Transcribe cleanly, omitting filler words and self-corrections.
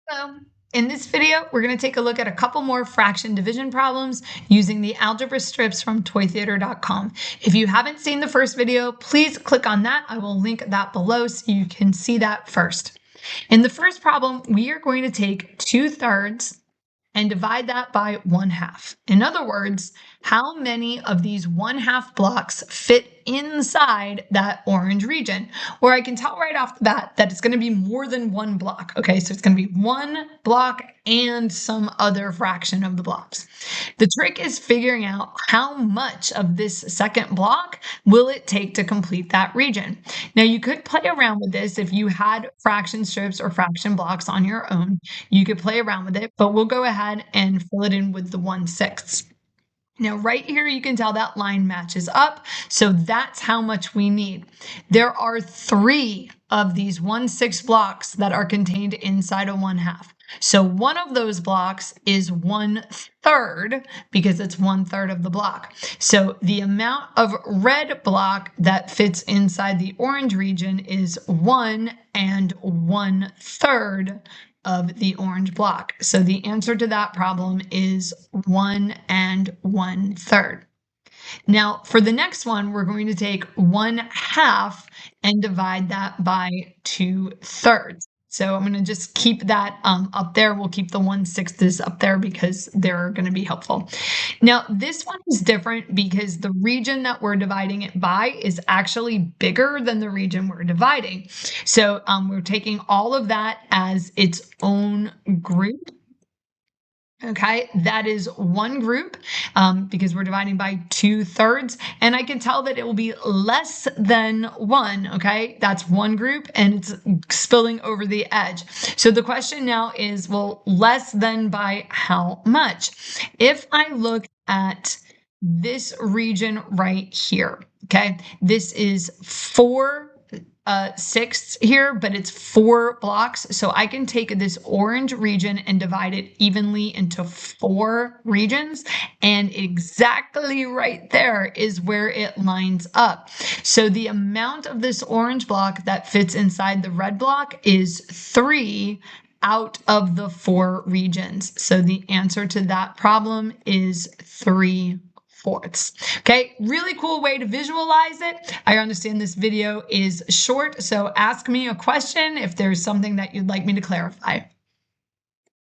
Hello. In this video, we're going to take a look at a couple more fraction division problems using the algebra strips from toytheater.com. If you haven't seen the first video, please click on that. I will link that below so you can see that first. In the first problem, we are going to take 2/3 and divide that by 1/2. In other words, how many of these 1/2 blocks fit inside that orange region? Or I can tell right off the bat that it's going to be more than one block. Okay, so it's going to be one block and some other fraction of the blocks. The trick is figuring out how much of this second block will it take to complete that region. Now, you could play around with this if you had fraction strips or fraction blocks on your own. You could play around with it, but we'll go ahead and fill it in with the 1/6. Now, right here, you can tell that line matches up. So that's how much we need. There are 3 of these 1/6 blocks that are contained inside a 1/2. So one of those blocks is 1/3 because it's 1/3 of the block. So the amount of red block that fits inside the orange region is 1 and 1/3 of the orange block. So the answer to that problem is 1 and 1/3. Now, for the next one, we're going to take 1/2 and divide that by 2/3. So I'm going to just keep that up there. We'll keep the 1/6 up there because they're going to be helpful. Now, this one is different because the region that we're dividing it by is actually bigger than the region we're dividing. So we're taking all of that as its own group. Okay, that is one group because we're dividing by 2/3, and I can tell that it will be less than 1. Okay, that's one group and it's spilling over the edge. So the question now is, well, less than by how much? If I look at this region right here, okay, this is 4/6 here, but it's 4 blocks. So I can take this orange region and divide it evenly into 4 regions. And exactly right there is where it lines up. So the amount of this orange block that fits inside the red block is 3 out of the 4 regions. So the answer to that problem is 3/4. Okay, really cool way to visualize it. I understand this video is short, so ask me a question if there's something that you'd like me to clarify.